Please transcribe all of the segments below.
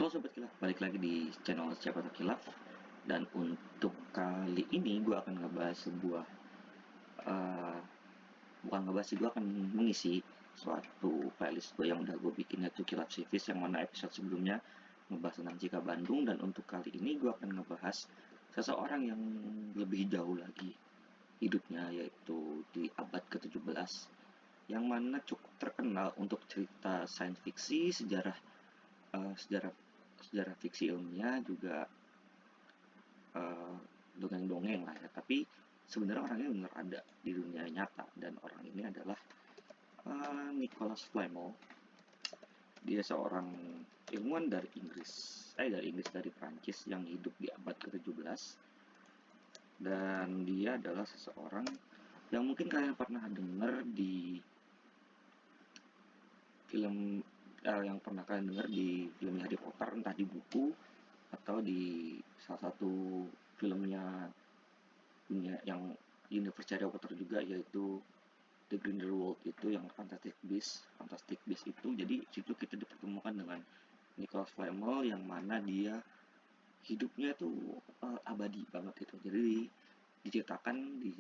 Halo Sobat Kilaf, balik lagi di channel Siapa Tuh Kilaf. Dan untuk kali ini gue akan ngebahas sebuah eh, bukan ngebahas sih, gue akan mengisi suatu playlist gue yang udah gue bikin, yaitu Kilaf Series, yang mana episode sebelumnya ngebahas tentang Jika Bandung. Dan untuk kali ini gue akan ngebahas seseorang yang lebih jauh lagi hidupnya, yaitu di abad ke-17, yang mana cukup terkenal untuk cerita sains fiksi, sejarah sejarah sejarah fiksi ilmiah, juga eh, dongeng-dongeng lah ya. Tapi sebenarnya orang ini benar ada di dunia nyata, dan orang ini adalah Nicholas Flamel. Dia seorang ilmuwan dari Inggris, dari Prancis, yang hidup di abad ke-17. Dan dia adalah seseorang yang mungkin kalian pernah dengar di film yang pernah kalian dengar di film Harry Potter, entah di buku atau di salah satu filmnya dunia yang universe Harry Potter juga, yaitu The Grindelwald, itu yang Fantastic Beasts itu. Jadi situ kita dipertemukan dengan Nicholas Flamel, yang mana dia hidupnya itu abadi banget itu. Jadi diceritakan di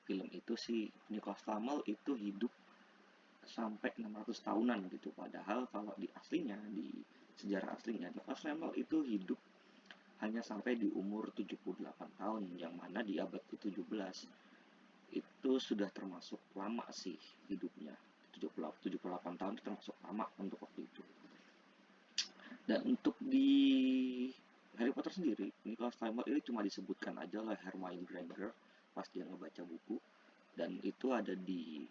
film itu si Nicholas Flamel itu hidup sampai 600 tahunan gitu. Padahal kalau di aslinya, di sejarah aslinya, Nicholas Flamel itu hidup hanya sampai di umur 78 tahun, yang mana di abad ke-17 itu sudah termasuk lama sih hidupnya. 78 tahun itu termasuk lama untuk waktu itu. Dan untuk di Harry Potter sendiri, Nicholas Flamel ini cuma disebutkan aja lah Hermione Granger pas dia ngebaca buku. Dan itu ada di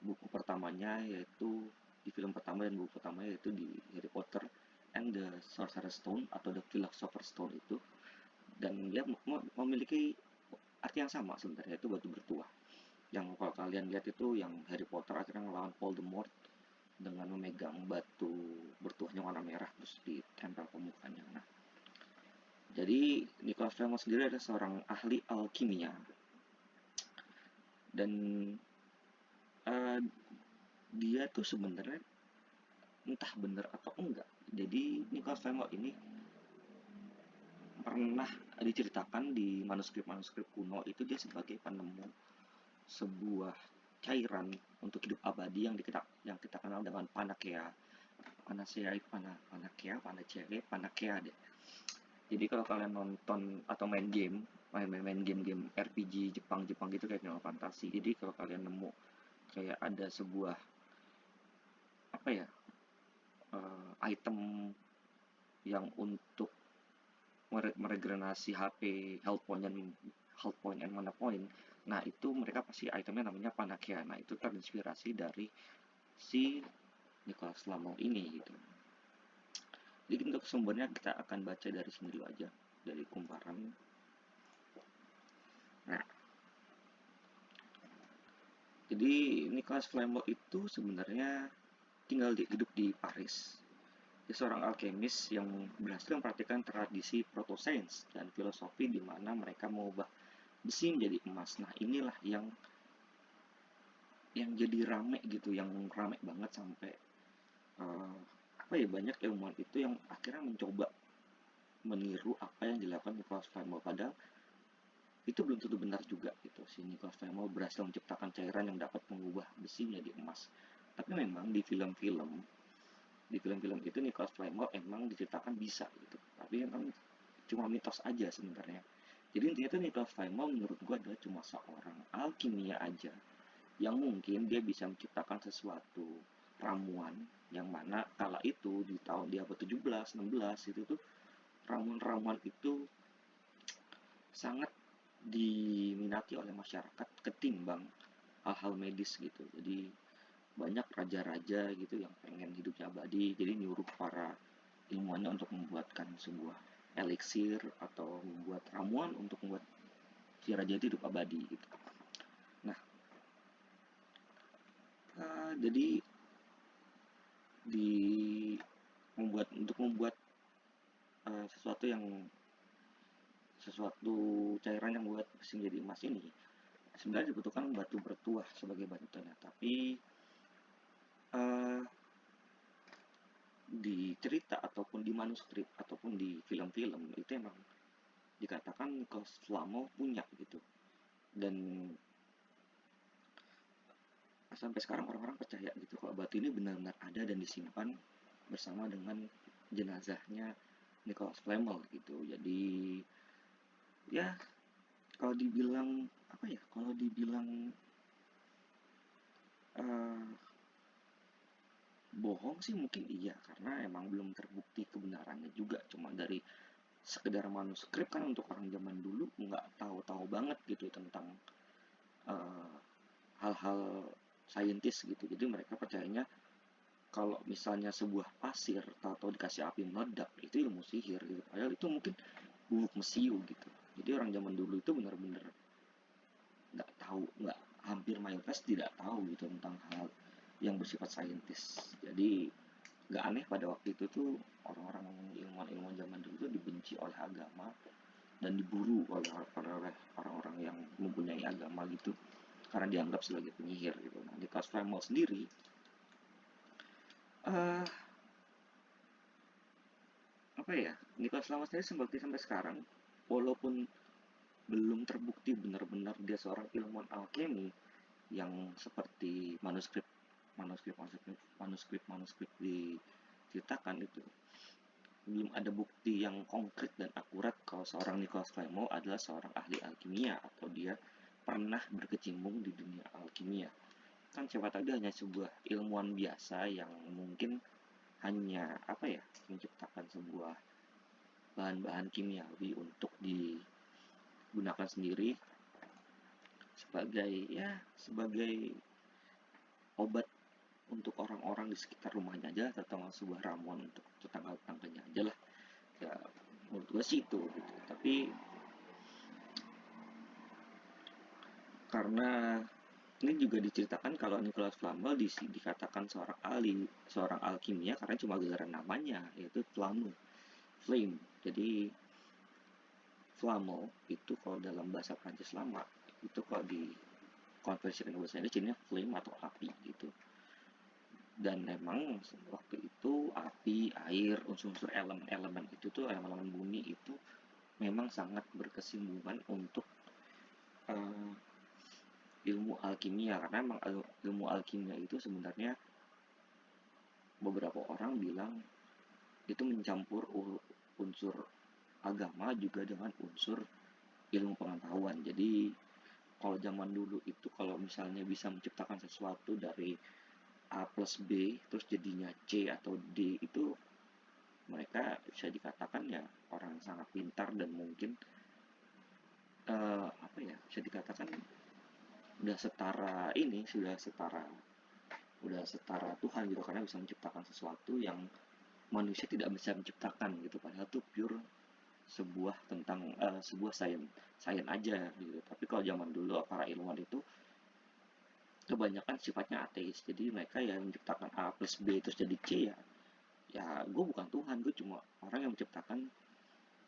buku pertamanya, yaitu di film pertama dan buku pertama, yaitu di Harry Potter and the Sorcerer's Stone atau the Philosopher's Stone itu. Dan dia memiliki arti yang sama sebenarnya, itu batu bertuah. Yang kalau kalian lihat itu yang Harry Potter akhirnya ngelawan Voldemort dengan memegang batu bertuahnya warna merah terus ditempel ke mukanya. Nah, jadi Nicholas Flamel sendiri adalah seorang ahli alkimia. Dan uh, dia tuh sebenarnya entah benar atau enggak. Jadi Nicholas Flamel ini pernah diceritakan di manuskrip-manuskrip kuno itu dia sebagai penemu sebuah cairan untuk hidup abadi yang kita kenal dengan Panacea. Panacea deh. Jadi kalau kalian nonton atau main game, main game-game RPG Jepang gitu kayak Final Fantasy. Jadi kalau kalian nemu kayak ada sebuah apa ya, item yang untuk meregenerasi HP, health point and mana point. Nah, itu mereka pasti itemnya namanya Panacea. Nah, itu terinspirasi dari si Nicholas Flamel ini gitu. Jadi untuk sumbernya kita akan baca dari sini dulu aja, dari kumparan. Nah, jadi Nicholas Flamel itu sebenarnya hidup di Paris. Dia seorang alkemis yang berhasil mempraktikkan tradisi proto-sains dan filosofi, di mana mereka mengubah besi menjadi emas. Nah, inilah yang jadi rame gitu, yang rame banget sampai uh, apa ya, banyak ilmuwan itu yang akhirnya mencoba meniru apa yang dilakukan Nicholas Flamel. Padahal itu belum tentu benar juga gitu. Si Nicholas Flamel berhasil menciptakan cairan yang dapat mengubah besi menjadi emas. Tapi memang di film-film itu Nicholas Flamel emang diceritakan bisa gitu. Tapi memang cuma mitos aja sebenarnya. Jadi intinya tuh Nicholas Flamel menurut gua adalah cuma seorang alkimia aja, yang mungkin dia bisa menciptakan sesuatu ramuan, yang mana kala itu di tahun di abad 17, 16 itu tuh ramuan-ramuan itu sangat diminati oleh masyarakat ketimbang hal-hal medis gitu. Jadi banyak raja-raja gitu yang pengen hidupnya abadi, jadi nyuruh para ilmuwannya untuk membuatkan sebuah eliksir atau membuat ramuan untuk membuat si raja itu hidup abadi gitu. Nah, jadi di untuk membuat sesuatu cairan yang buat mesin jadi emas ini, sebenarnya dibutuhkan batu bertuah sebagai bahannya. Tapi uh, di cerita ataupun di manuskrip ataupun di film-film itu emang dikatakan Nicholas Flamel punya gitu. Dan sampai sekarang orang-orang percaya gitu kalau batu ini benar-benar ada dan disimpan bersama dengan jenazahnya Nicholas Flamel gitu. Jadi ya kalau dibilang apa ya, kalau dibilang eh, bohong sih mungkin iya, karena emang belum terbukti kebenarannya juga. Cuma dari sekedar manuskrip kan, untuk orang zaman dulu nggak tahu-tahu banget gitu tentang eh, hal-hal saintis gitu. Jadi mereka percayanya kalau misalnya sebuah pasir tahu-tahu dikasih api meledak itu ilmu sihir gitu. Padahal itu mungkin bubuk mesiu gitu. Jadi orang zaman dulu itu benar-benar nggak tahu, nggak, hampir mayoritas tidak tahu gitu tentang hal yang bersifat saintis. Jadi nggak aneh pada waktu itu tuh orang-orang ilmuwan-ilmuwan zaman dulu tuh dibenci oleh agama dan diburu oleh orang-orang yang mempunyai agama gitu, karena dianggap sebagai penyihir gitu. Nah, di Klaus Flamel sendiri eh apa ya, Nicholas Flamel sendiri seperti sampai sekarang, walaupun belum terbukti benar-benar dia seorang ilmuwan alkemi yang seperti manuskrip diceritakan itu, belum ada bukti yang konkret dan akurat kalau seorang Nicholas Flamel adalah seorang ahli alkimia atau dia pernah berkecimpung di dunia alkimia. Kan siapa tahu dia hanya sebuah ilmuwan biasa yang mungkin hanya apa ya, menciptakan sebuah bahan-bahan kimiawi untuk digunakan sendiri sebagai, ya, sebagai obat untuk orang-orang di sekitar rumahnya aja, atau sebuah ramuan untuk tetangga-tetangganya aja lah. Ya, menurut gue sih itu gitu. Tapi karena ini juga diceritakan kalau Nicholas Flamel dikatakan seorang ahli, seorang alkimia karena cuma gelaran namanya, yaitu Flame. Jadi Flamel itu kalau dalam bahasa Prancis lama, itu kalau di konversi ke bahasa Inggris jadinya flame atau api gitu. Dan memang waktu itu api, air, unsur-unsur elemen-elemen itu tuh, elemen-elemen bumi itu memang sangat berkesinambungan untuk uh, ilmu alkimia, karena memang ilmu alkimia itu sebenarnya beberapa orang bilang itu mencampur unsur agama juga dengan unsur ilmu pengetahuan. Jadi kalau zaman dulu itu kalau misalnya bisa menciptakan sesuatu dari A plus B terus jadinya C atau D, itu mereka bisa dikatakan ya orang sangat pintar dan mungkin apa ya, bisa dikatakan udah setara ini, udah setara Tuhan gitu, karena bisa menciptakan sesuatu yang manusia tidak bisa menciptakan gitu, padahal itu pure sebuah tentang sebuah sains sains aja gitu. Tapi kalau zaman dulu para ilmuwan itu kebanyakan sifatnya ateis, jadi mereka yang menciptakan A plus B terus jadi C, ya ya gue bukan Tuhan, gue cuma orang yang menciptakan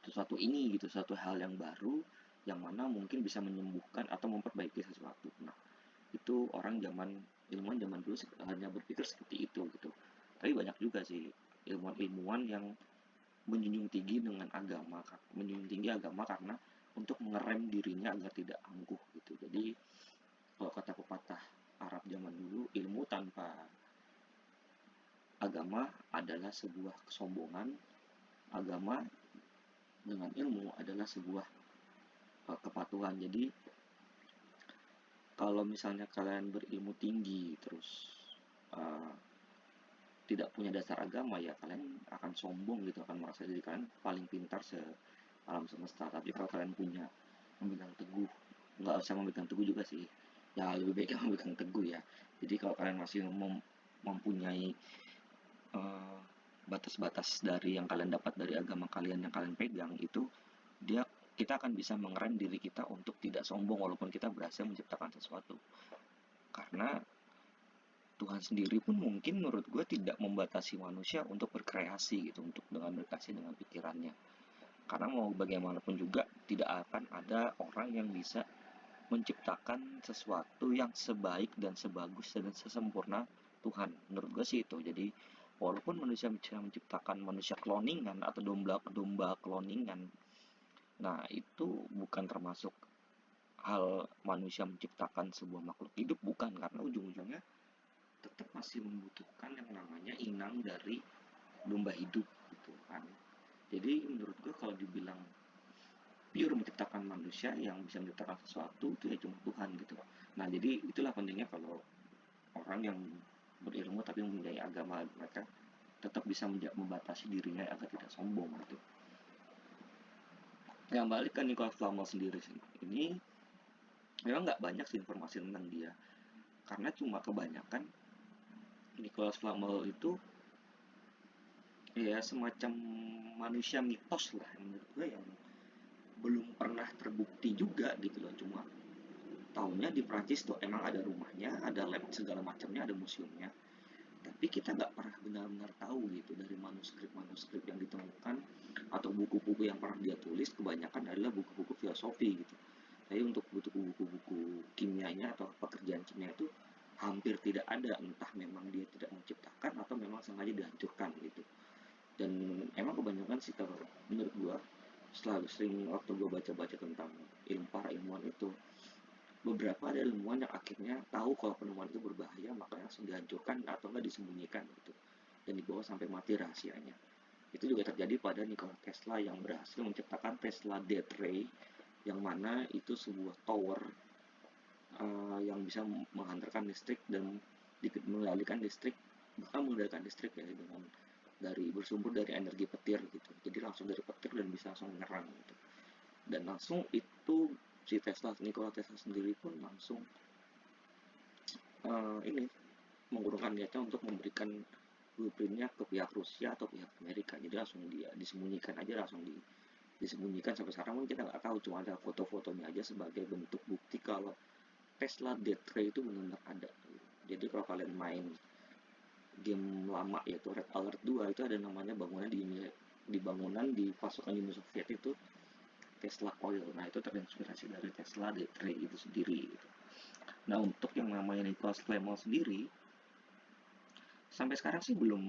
sesuatu ini gitu, suatu hal yang baru yang mana mungkin bisa menyembuhkan atau memperbaiki sesuatu. Nah, itu orang zaman ilmuwan zaman dulu hanya berpikir seperti itu gitu. Tapi banyak juga sih ilmuwan-ilmuwan yang menjunjung tinggi dengan agama, menjunjung tinggi agama karena untuk mengerem dirinya agar tidak angkuh gitu. Jadi kalau kata pepatah Arab zaman dulu, ilmu tanpa agama adalah sebuah kesombongan, agama dengan ilmu adalah sebuah kepatuhan. Jadi kalau misalnya kalian berilmu tinggi terus uh, tidak punya dasar agama, ya kalian akan sombong gitu, akan merasa diri kalian paling pintar se alam semesta. Tapi kalau kalian punya memegang teguh, nggak usah memegang teguh juga sih, ya lebih baik memegang teguh ya. Jadi kalau kalian masih mempunyai uh, batas-batas dari yang kalian dapat dari agama kalian yang kalian pegang itu, dia kita akan bisa mengerem diri kita untuk tidak sombong walaupun kita berhasil menciptakan sesuatu. Karena Tuhan sendiri pun mungkin menurut gue tidak membatasi manusia untuk berkreasi gitu, untuk dengan berkreasi dengan pikirannya. Karena mau bagaimanapun juga tidak akan ada orang yang bisa menciptakan sesuatu yang sebaik dan sebagus dan sesempurna Tuhan. Menurut gue sih itu. Jadi walaupun manusia bisa menciptakan manusia kloningan atau domba kloningan, nah itu bukan termasuk hal manusia menciptakan sebuah makhluk hidup, bukan, karena ujung-ujungnya tetap masih membutuhkan yang namanya inang dari domba hidup gitu kan. Jadi menurut gue kalau dibilang pure menciptakan manusia yang bisa menciptakan sesuatu itu ya cuma Tuhan gitu. Nah jadi itulah pentingnya kalau orang yang berilmu tapi mempunyai agama mereka tetap bisa membatasi dirinya agar tidak sombong gitu. Yang balik ke Nicholas Flamel sendiri ini memang nggak banyak sih informasi tentang dia, karena cuma kebanyakan Nicholas Flamel itu ya semacam manusia mitos lah menurut gue, yang belum pernah terbukti juga gitu loh. Cuma tahunya di Prancis tuh emang ada rumahnya, ada lab segala macamnya, ada museumnya, tapi kita nggak pernah benar-benar tahu gitu dari manuskrip-manuskrip yang ditemukan atau buku-buku yang pernah dia tulis, kebanyakan adalah buku-buku filosofi gitu. Jadi untuk buku-buku kimianya atau pekerjaan kimia itu hampir tidak ada, entah memang dia tidak menciptakan atau memang sengaja dihancurkan gitu. Dan emang kebanyakan sih kalau menurut gua, selalu sering waktu gua baca-baca tentang para ilmuwan itu, beberapa ada ilmuwan yang akhirnya tahu kalau penemuan itu berbahaya, makanya langsung dihancurkan atau enggak disembunyikan gitu, dan dibawa sampai mati rahasianya. Itu juga terjadi pada Nikola Tesla yang berhasil menciptakan Tesla Death Ray, yang mana itu sebuah tower yang bisa menghantarkan listrik dan mengalihkan listrik, bahkan mengendalikan listrik ya dengan bersumber dari energi petir gitu. Jadi langsung dari petir dan bisa langsung menyerang gitu. Dan langsung itu si Nikola Tesla sendiri pun langsung ini mengurungkan niatnya untuk memberikan blueprintnya ke pihak Rusia atau pihak Amerika. Jadi langsung dia disembunyikan aja, langsung disembunyikan. Sampai sekarang pun kita nggak tahu, cuma ada foto-fotonya aja sebagai bentuk bukti kalau Tesla Death Ray itu benar-benar ada. Jadi kalau kalian main game lama yaitu Red Alert 2, itu ada namanya bangunan di bangunan di pasukan Uni Soviet itu Tesla Coil. Nah itu terinspirasi dari Tesla Death Ray itu sendiri gitu. Nah untuk yang namanya Nicholas Flamel sendiri, sampai sekarang sih belum,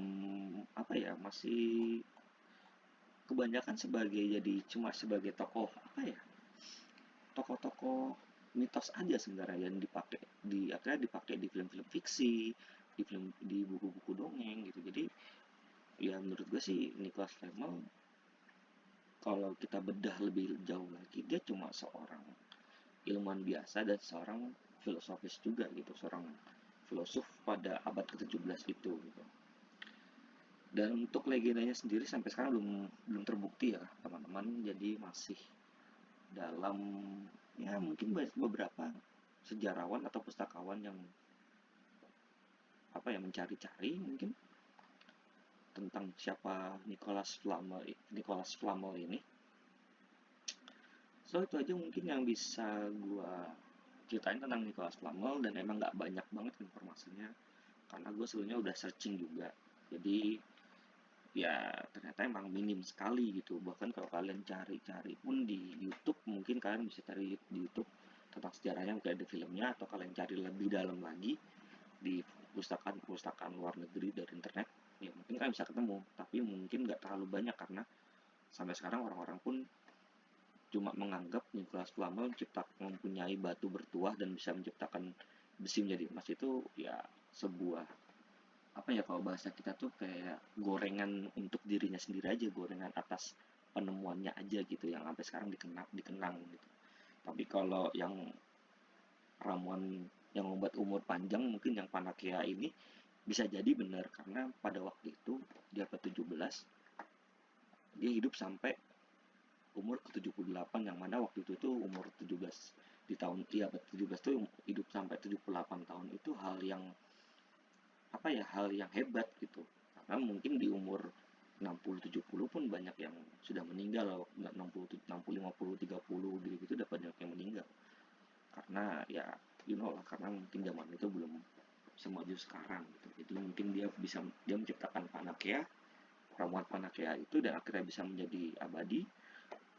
apa ya, masih kebanyakan cuma sebagai tokoh, apa ya, tokoh-tokoh mitos aja sebenarnya, yang akhirnya dipakai di film-film fiksi, di buku-buku dongeng gitu. Jadi ya menurut gue sih Nicholas Flamel, kalau kita bedah lebih jauh lagi, dia cuma seorang ilmuwan biasa dan seorang filosofis juga gitu, seorang filosof pada abad ke-17 itu gitu. Dan untuk legendanya sendiri sampai sekarang belum belum terbukti ya teman-teman, jadi masih dalam, ya mungkin beberapa sejarawan atau pustakawan yang apa ya mencari-cari mungkin tentang siapa Nicholas Flamel ini. So itu aja mungkin yang bisa gua ceritain tentang Nicholas Flamel, dan emang nggak banyak banget informasinya karena gue sebelumnya udah searching juga. Jadi ya ternyata emang minim sekali gitu. Bahkan kalau kalian cari-cari pun di YouTube, mungkin kalian bisa cari di YouTube tentang sejarahnya, mungkin ada filmnya, atau kalian cari lebih dalam lagi di pustakaan luar negeri dari internet, ya mungkin kalian bisa ketemu, tapi mungkin nggak terlalu banyak karena sampai sekarang orang-orang pun cuma menganggap Nicholas Flamel mempunyai batu bertuah dan bisa menciptakan besi menjadi emas. Itu ya sebuah, apa ya, kalau bahasa kita tuh kayak gorengan untuk dirinya sendiri aja, gorengan atas penemuannya aja gitu, yang sampai sekarang dikenang gitu. Tapi kalau yang ramuan yang membuat umur panjang, mungkin yang Panakea ini bisa jadi benar, karena pada waktu itu di abad 17 dia hidup sampai umur ke-78, yang mana waktu itu tuh umur 17 di tahun abad 17 tuh hidup sampai 78 tahun, itu hal yang, apa ya, hal yang hebat gitu. Karena mungkin di umur 60-70 pun banyak yang sudah meninggal, 60, 60, 50, 30 gitu udah banyak yang meninggal. Karena ya lah, karena mungkin zaman itu belum semaju sekarang gitu. Jadi mungkin dia menciptakan Panakea, ramuan Panakea itu, dan akhirnya bisa menjadi abadi,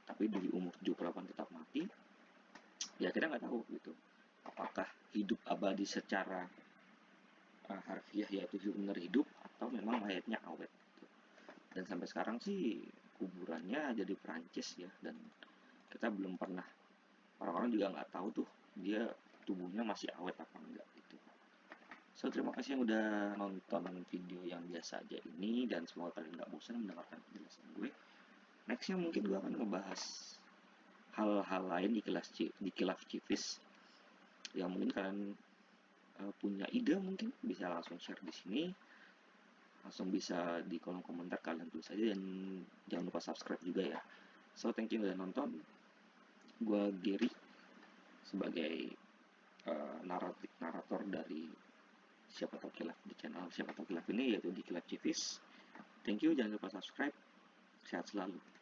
tapi di umur 78 tetap mati. Ya kita nggak tahu gitu, apakah hidup abadi secara harfiah yaitu benar hidup atau memang mayatnya awet gitu. Dan sampai sekarang sih kuburannya ada di Perancis ya, dan kita belum pernah, orang-orang juga nggak tahu tuh dia tubuhnya masih awet apa enggak gitu. So, terima kasih yang udah nonton video yang biasa aja ini, dan semoga kalian nggak bosan mendengarkan penjelasan gue. Nextnya mungkin gue akan ngebahas hal-hal lain di Kilaf Civis yang mungkin kalian punya ide, mungkin bisa langsung share di sini, langsung bisa di kolom komentar kalian tulis aja, dan jangan lupa subscribe juga ya. So, thank you udah nonton. Gue Gary sebagai narator dari siapa tahu kilaf di channel siapa tahu kilaf ini, yaitu di Kilaf Civis. Thank you, jangan lupa subscribe. Sehat selalu.